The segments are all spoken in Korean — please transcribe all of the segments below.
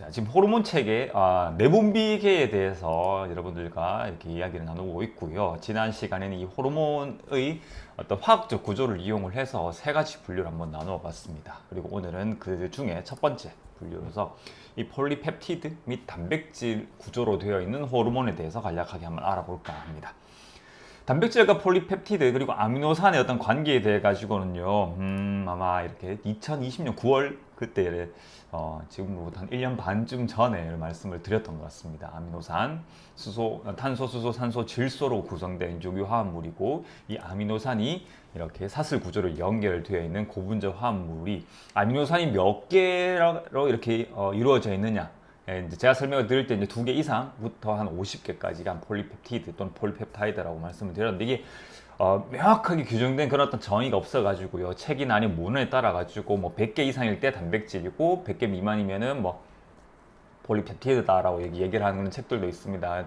자, 지금 호르몬 체계, 내분비계에 대해서 여러분들과 이렇게 이야기를 나누고 있고요. 지난 시간에는 이 호르몬의 어떤 화학적 구조를 이용을 해서 세 가지 분류를 한번 나누어 봤습니다. 그리고 오늘은 그 중에 첫 번째 분류로서 이 폴리펩티드 및 단백질 구조로 되어 있는 호르몬에 대해서 간략하게 한번 알아볼까 합니다. 단백질과 폴리펩티드 그리고 아미노산의 어떤 관계에 대해 가지고는요, 아마 이렇게 2020년 9월 그때 지금부터 한 1년 반쯤 전에 말씀을 드렸던 것 같습니다. 아미노산, 수소, 탄소, 수소, 산소, 질소로 구성된 유기 화합물이고, 이 아미노산이 이렇게 사슬 구조로 연결되어 있는 고분자 화합물이 아미노산이 몇 개로 이렇게 이루어져 있느냐. 이제 제가 설명을 드릴 때 이제 2개 이상부터 한 50개까지가 한 폴리펩티드 또는 폴리펩타이드라고 말씀을 드렸는데, 이게 명확하게 규정된 그런 어떤 정의가 없어가지고요. 책이나 아니면 문헌에 따라가지고 뭐 100개 이상일 때 단백질이고 100개 미만이면은 뭐 폴리펩티드다라고 얘기를 하는 책들도 있습니다.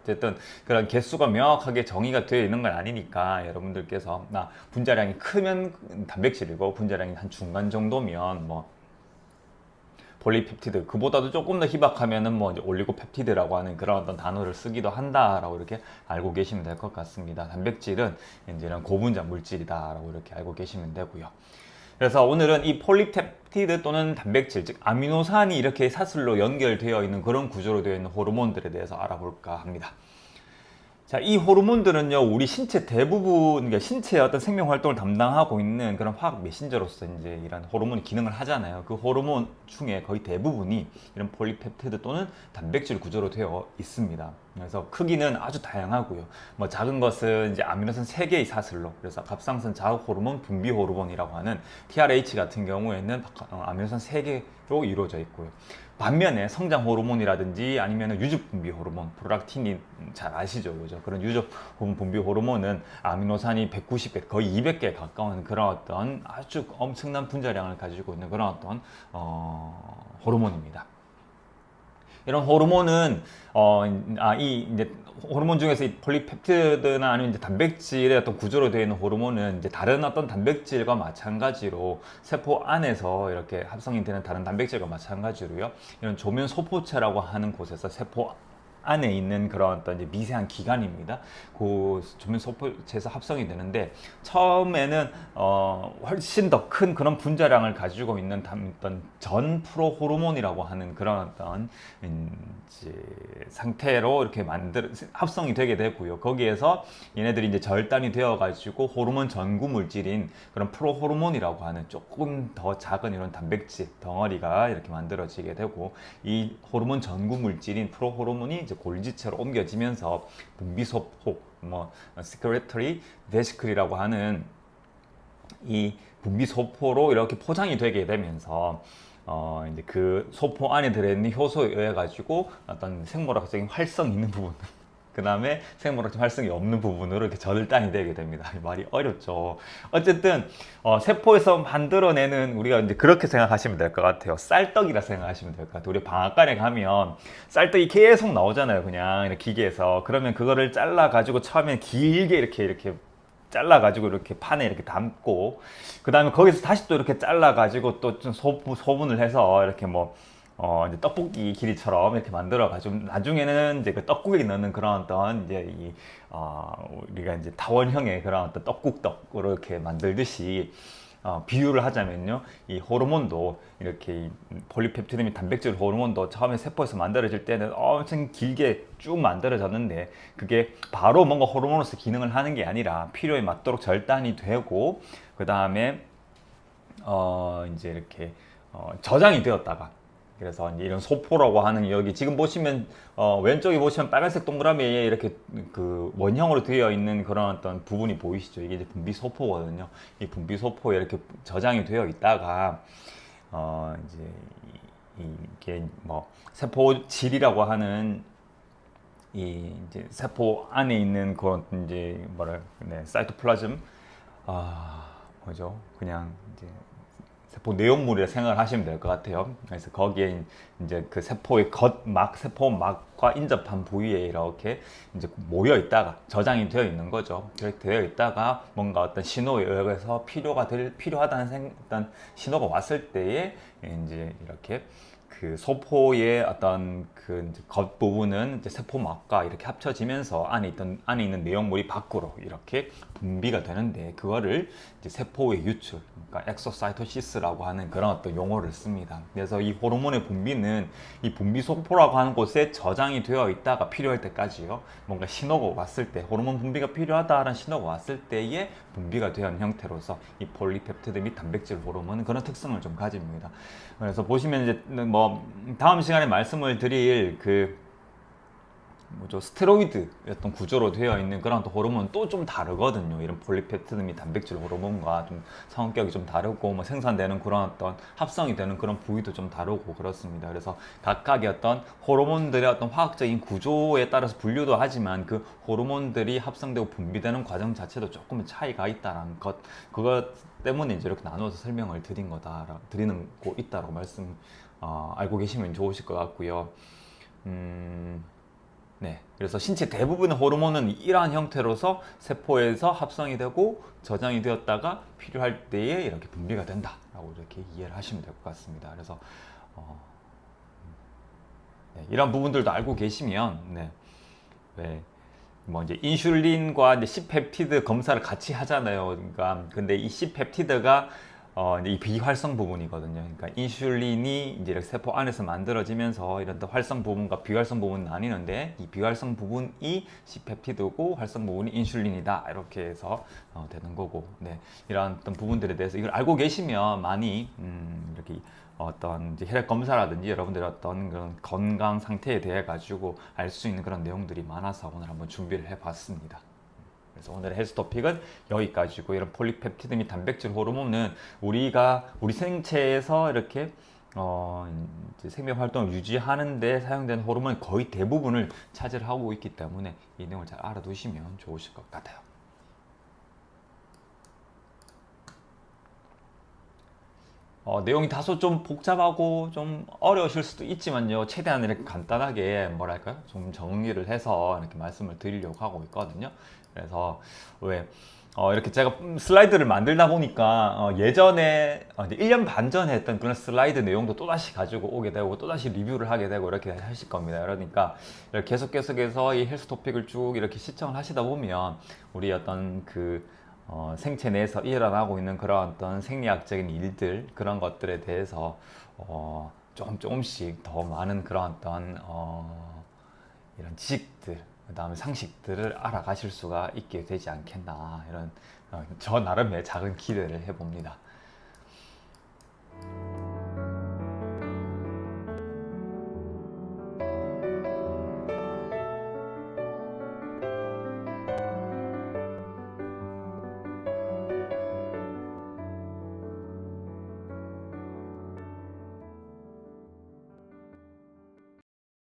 어쨌든 그런 개수가 명확하게 정의가 되어 있는 건 아니니까 여러분들께서 분자량이 크면 단백질이고 분자량이 한 중간 정도면 뭐 폴리펩티드, 그보다도 조금 더 희박하면은 뭐 이제 올리고펩티드라고 하는 그런 어떤 단어를 쓰기도 한다라고 이렇게 알고 계시면 될 것 같습니다. 단백질은 이제 이런 고분자 물질이다라고 이렇게 알고 계시면 되고요. 그래서 오늘은 이 폴리펩티드 또는 단백질, 즉 아미노산이 이렇게 사슬로 연결되어 있는 그런 구조로 되어 있는 호르몬들에 대해서 알아볼까 합니다. 자, 이 호르몬들은요, 우리 신체 대부분, 그러니까 신체의 어떤 생명 활동을 담당하고 있는 그런 화학 메신저로서 이제 이런 호르몬이 기능을 하잖아요. 그 호르몬 중에 거의 대부분이 이런 폴리펩티드 또는 단백질 구조로 되어 있습니다. 그래서 크기는 아주 다양하고요. 뭐 작은 것은 이제 아미노산 3개의 사슬로, 그래서 갑상선 자극 호르몬, 분비 호르몬이라고 하는 TRH 같은 경우에는 아미노산 3개로 이루어져 있고요. 반면에 성장 호르몬이라든지 아니면 유족 분비 호르몬, 프롤락틴이 잘 아시죠, 그죠? 그런 유족 분비 호르몬은 아미노산이 190개, 거의 200개에 가까운 그런 어떤 아주 엄청난 분자량을 가지고 있는 그런 어떤 호르몬입니다. 이런 호르몬은 이제 호르몬 중에서 이 폴리펩티드나 아니면 이제 단백질의 어떤 구조로 되어 있는 호르몬은 이제 다른 어떤 단백질과 마찬가지로 세포 안에서 이렇게 합성이 되는 다른 단백질과 마찬가지로요, 이런 조면 소포체라고 하는 곳에서 세포 안에 있는 그런 어떤 이제 미세한 기관입니다. 그 조면 소포체에서 합성이 되는데, 처음에는 훨씬 더 큰 그런 분자량을 가지고 있는 어떤 전 프로 호르몬이라고 하는 그런 어떤 이제 상태로 이렇게 합성이 되게 되고요. 거기에서 얘네들이 이제 절단이 되어 가지고 호르몬 전구 물질인 그런 프로 호르몬이라고 하는 조금 더 작은 이런 단백질 덩어리가 이렇게 만들어지게 되고, 이 호르몬 전구 물질인 프로 호르몬이 이제 골지체로 옮겨지면서 분비소포, 뭐 secretory vesicle이라고 하는 이 분비소포로 이렇게 포장이 되게 되면서 이제 그 소포 안에 들어있는 효소에 의해 가지고 어떤 생물학적인 활성이 있는 부분, 그 다음에 생물학적 활성이 없는 부분으로 이렇게 절단이 되게 됩니다. 말이 어렵죠. 어쨌든 세포에서 만들어내는, 우리가 이제 그렇게 생각하시면 될 것 같아요. 쌀떡이라 생각하시면 될 것 같아요. 우리 방앗간에 가면 쌀떡이 계속 나오잖아요, 그냥 이렇게 기계에서. 그러면 그거를 잘라 가지고 처음에 길게 이렇게 잘라 가지고 이렇게 판에 이렇게 담고, 그 다음에 거기서 다시 또 이렇게 잘라 가지고 또 좀 소분을 해서 이렇게 뭐 이제 떡볶이 길이처럼 이렇게 만들어가지고, 나중에는 이제 그 떡국에 넣는 그런 어떤 이제 우리가 이제 타원형의 그런 어떤 떡국떡으로 이렇게 만들듯이, 비유를 하자면요, 이 호르몬도 이렇게 폴리펩티드 및 단백질 호르몬도 처음에 세포에서 만들어질 때는 엄청 길게 쭉 만들어졌는데, 그게 바로 뭔가 호르몬으로서 기능을 하는 게 아니라 필요에 맞도록 절단이 되고, 그 다음에 이제 이렇게 저장이 되었다가, 그래서 이제 이런 소포라고 하는, 여기 지금 보시면 왼쪽에 보시면 빨간색 동그라미에 이렇게 그 원형으로 되어 있는 그런 어떤 부분이 보이시죠? 이게 이제 분비소포거든요. 이 분비소포에 이렇게 저장이 되어 있다가 이제 이게 뭐 세포질이라고 하는 이제 세포 안에 있는 그런 이제 사이토플라즘, 뭐죠? 그냥 이제 세포 내용물이라 생각을 하시면 될 것 같아요. 그래서 거기에 이제 그 세포의 겉막, 세포막과 인접한 부위에 이렇게 이제 모여 있다가 저장이 되어 있는 거죠. 그렇게 되어 있다가 뭔가 어떤 신호에 의해서 필요하다는 어떤 신호가 왔을 때에 이제 이렇게 그 소포의 어떤 그 이제 겉부분은 이제 세포막과 이렇게 합쳐지면서 안에 있는 내용물이 밖으로 이렇게 분비가 되는데, 그거를 이제 세포의 유출, 그러니까 엑소사이토시스라고 하는 그런 어떤 용어를 씁니다. 그래서 이 호르몬의 분비는 이 분비 소포라고 하는 곳에 저장이 되어 있다가 필요할 때까지요, 뭔가 신호가 왔을 때, 호르몬 분비가 필요하다라는 신호가 왔을 때에 분비가 되는 형태로서 이 폴리펩티드 및 단백질 호르몬은 그런 특성을 좀 가집니다. 그래서 보시면 이제 뭐 다음 시간에 말씀을 드릴 그 뭐죠, 스테로이드 어떤 구조로 되어 있는 그런 또 호르몬은 또 좀 다르거든요. 이런 폴리펩티드 및 단백질 호르몬과 좀 성격이 좀 다르고, 뭐 생산되는 그런 어떤 합성이 되는 그런 부위도 좀 다르고 그렇습니다. 그래서 각각의 어떤 호르몬들의 어떤 화학적인 구조에 따라서 분류도 하지만, 그 호르몬들이 합성되고 분비되는 과정 자체도 조금 차이가 있다는 것, 그것 때문에 이제 이렇게 나눠서 설명을 드리는 거 있다고 알고 계시면 좋으실 것 같고요. 네, 그래서 신체 대부분의 호르몬은 이러한 형태로서 세포에서 합성이 되고 저장이 되었다가 필요할 때에 이렇게 분비가 된다라고 이렇게 이해를 하시면 될 것 같습니다. 그래서 네, 이런 부분들도 알고 계시면, 네, 네, 뭐 이제 인슐린과 이제 C펩티드 검사를 같이 하잖아요. 그러니까 근데 이 C펩티드가 이제 이 비활성 부분이거든요. 그러니까 인슐린이 이제 이렇게 세포 안에서 만들어지면서 이런 활성 부분과 비활성 부분은 나뉘는데, 이 비활성 부분이 C펩티드고 활성 부분이 인슐린이다, 이렇게 해서 되는 거고, 네, 이런 어떤 부분들에 대해서 이걸 알고 계시면 많이 이렇게 어떤 이제 혈액 검사라든지 여러분들의 어떤 그런 건강 상태에 대해 가지고 알 수 있는 그런 내용들이 많아서 오늘 한번 준비를 해봤습니다. 그래서 오늘의 헬스 토픽은 여기까지고, 이런 폴리펩티드 및 단백질 호르몬은 우리 생체에서 이렇게 이제 생명 활동을 유지하는 데 사용되는 호르몬의 거의 대부분을 차지하고 있기 때문에 이 내용을 잘 알아두시면 좋으실 것 같아요. 내용이 다소 좀 복잡하고 좀 어려우실 수도 있지만요, 최대한 이렇게 간단하게 뭐랄까요, 좀 정리를 해서 이렇게 말씀을 드리려고 하고 있거든요. 그래서 왜 이렇게 제가 슬라이드를 만들다 보니까 예전에 이제 1년 반 전에 했던 그런 슬라이드 내용도 또다시 가지고 오게 되고, 또다시 리뷰를 하게 되고 이렇게 하실 겁니다. 그러니까 이렇게 계속해서 이 헬스 토픽을 쭉 이렇게 시청을 하시다 보면 우리 어떤 그 생체 내에서 일어나고 있는 그런 어떤 생리학적인 일들, 그런 것들에 대해서 조금씩 더 많은 그런 어떤 이런 지식들, 그 다음에 상식들을 알아가실 수가 있게 되지 않겠나, 이런 저 나름의 작은 기대를 해봅니다.